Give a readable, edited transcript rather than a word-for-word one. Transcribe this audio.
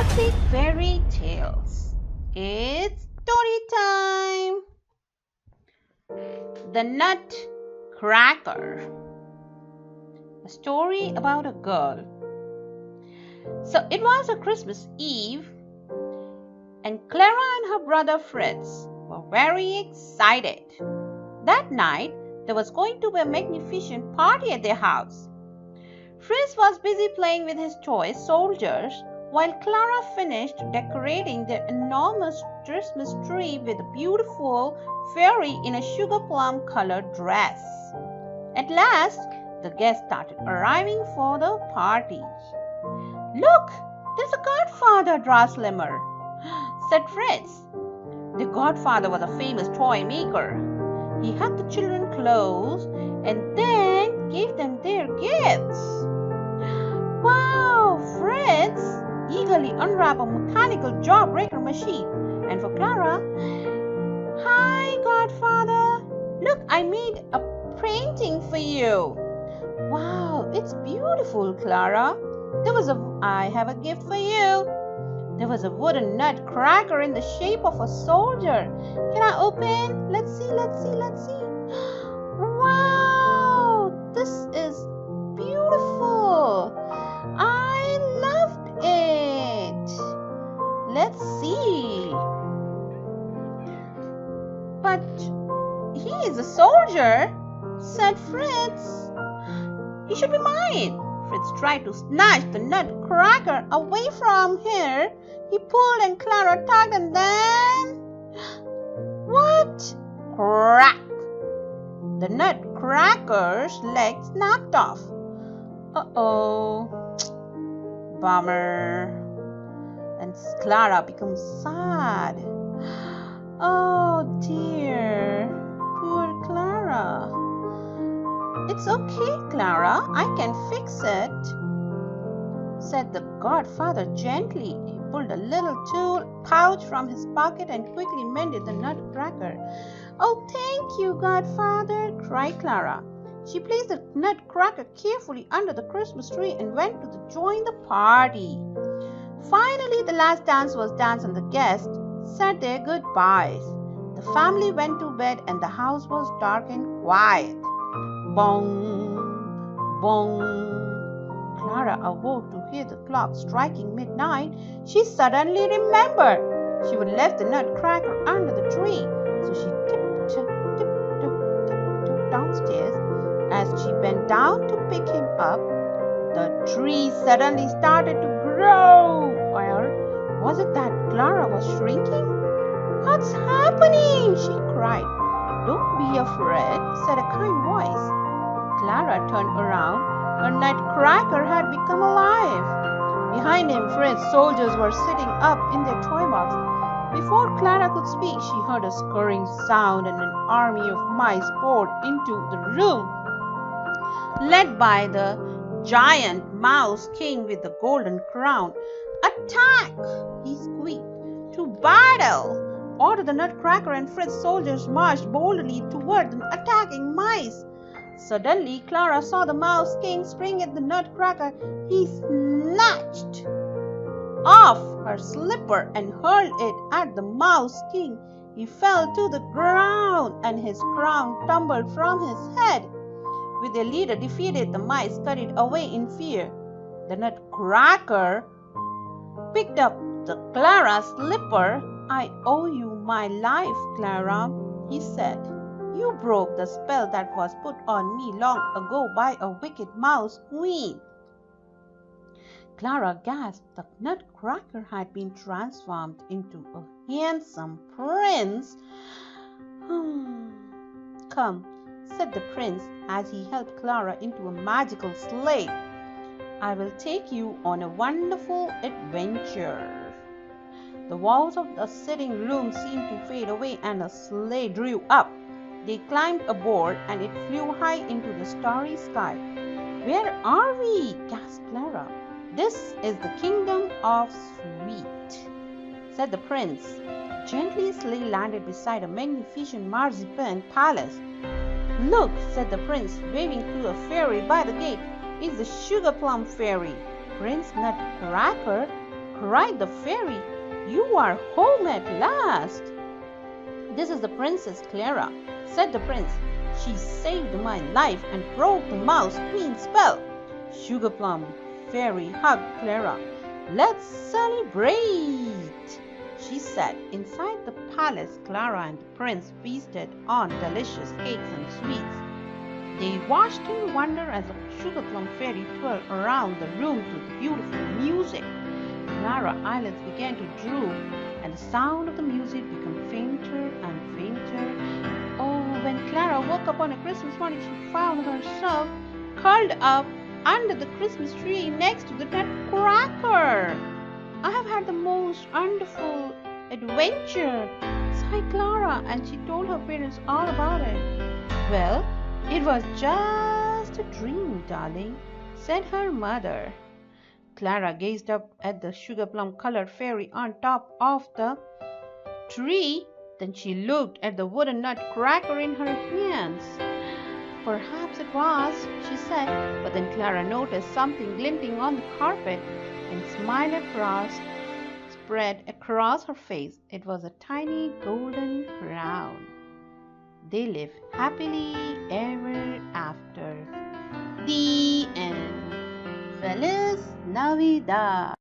Classic fairy tales. It's story time. The Nutcracker. A story about a girl. So it was a Christmas Eve, and Clara and her brother Fritz were very excited. That night, there was going to be a magnificent party at their house. Fritz was busy playing with his toy soldiers, while Clara finished decorating the enormous Christmas tree with a beautiful fairy in a sugar plum colored dress. At last, the guests started arriving for the party. "Look, there's a godfather, Draslimmer," said Fritz. The godfather was a famous toy maker. He had the children clothes and then gave them their gifts. "Wow, Fritz!" eagerly unwrapped a mechanical jawbreaker machine. And for Clara, "Hi, Godfather! Look, I made a painting for you." "Wow, it's beautiful, Clara. I have a gift for you." There was a wooden nutcracker in the shape of a soldier. "Can I open? Let's see. Wow, this is beautiful. I loved it. Let's see." "But he is a soldier," said Fritz. "He should be mine." Fritz tried to snatch the nutcracker away from her. He pulled and Clara tugged, and then... what? Crack! The nutcracker's leg snapped off. Uh-oh. Bummer. And Clara becomes sad. Oh dear. Poor Clara. "It's okay, Clara. I can fix it," said the godfather gently. He pulled a little tool pouch from his pocket and quickly mended the nutcracker. "Oh, thank you, Godfather," cried Clara. She placed the nutcracker carefully under the Christmas tree and went to join the party. Finally, the last dance was danced and the guests said their goodbyes. The family went to bed and the house was dark and quiet. Bong, bong. Clara awoke to hear the clock striking midnight. She suddenly remembered she would left the nutcracker under the tree. So she tiptoed downstairs. As she bent down to pick him up, the tree suddenly started to grow. Or was it that Clara was shrinking? "What's happening?" she cried. "Don't be afraid," said a kind voice. Clara turned around. Her nutcracker had become alive. Behind him, Fritz soldiers were sitting up in their toy box. Before Clara could speak, she heard a scurrying sound and an army of mice poured into the room, led by the giant mouse king with the golden crown. "Attack!" he squeaked. "To battle!" ordered the nutcracker, and Fritz soldiers marched boldly toward the attacking mice. Suddenly, Clara saw the Mouse King spring at the nutcracker. He snatched off her slipper and hurled it at the Mouse King. He fell to the ground and his crown tumbled from his head. With their leader defeated, the mice scurried away in fear. The nutcracker picked up the Clara's slipper. "I owe you my life, Clara," he said. "You broke the spell that was put on me long ago by a wicked mouse queen." Clara gasped. The nutcracker had been transformed into a handsome prince. "Come," said the prince as he helped Clara into a magical sleigh. "I will take you on a wonderful adventure." The walls of the sitting room seemed to fade away and a sleigh drew up. They climbed aboard and it flew high into the starry sky. "Where are we?" gasped Clara. "This is the kingdom of sweet," said the prince. Gently, sleigh landed beside a magnificent marzipan palace. "Look," said the prince, waving to a fairy by the gate. "It's the sugar plum fairy." Prince Nutcracker cried the fairy. "You are home at last." "This is the Princess Clara," said the prince. "She saved my life and broke the Mouse Queen's spell." Sugar Plum Fairy hugged Clara. "Let's celebrate," she said. Inside the palace, Clara and the prince feasted on delicious cakes and sweets. They watched in wonder as the Sugar Plum Fairy twirled around the room to the beautiful music. Clara's eyelids began to droop, and the sound of the music became fainter and fainter. Oh, when Clara woke up on a Christmas morning, she found herself curled up under the Christmas tree next to the Nutcracker. "I have had the most wonderful adventure," sighed Clara, and she told her parents all about it. "Well, it was just a dream, darling," said her mother. Clara gazed up at the sugar plum colored fairy on top of the tree. Then she looked at the wooden nutcracker in her hands. "Perhaps it was," she said, but then Clara noticed something glinting on the carpet and smiled spread across her face. It was a tiny golden crown. They lived happily ever after. The end. Feliz Navidad.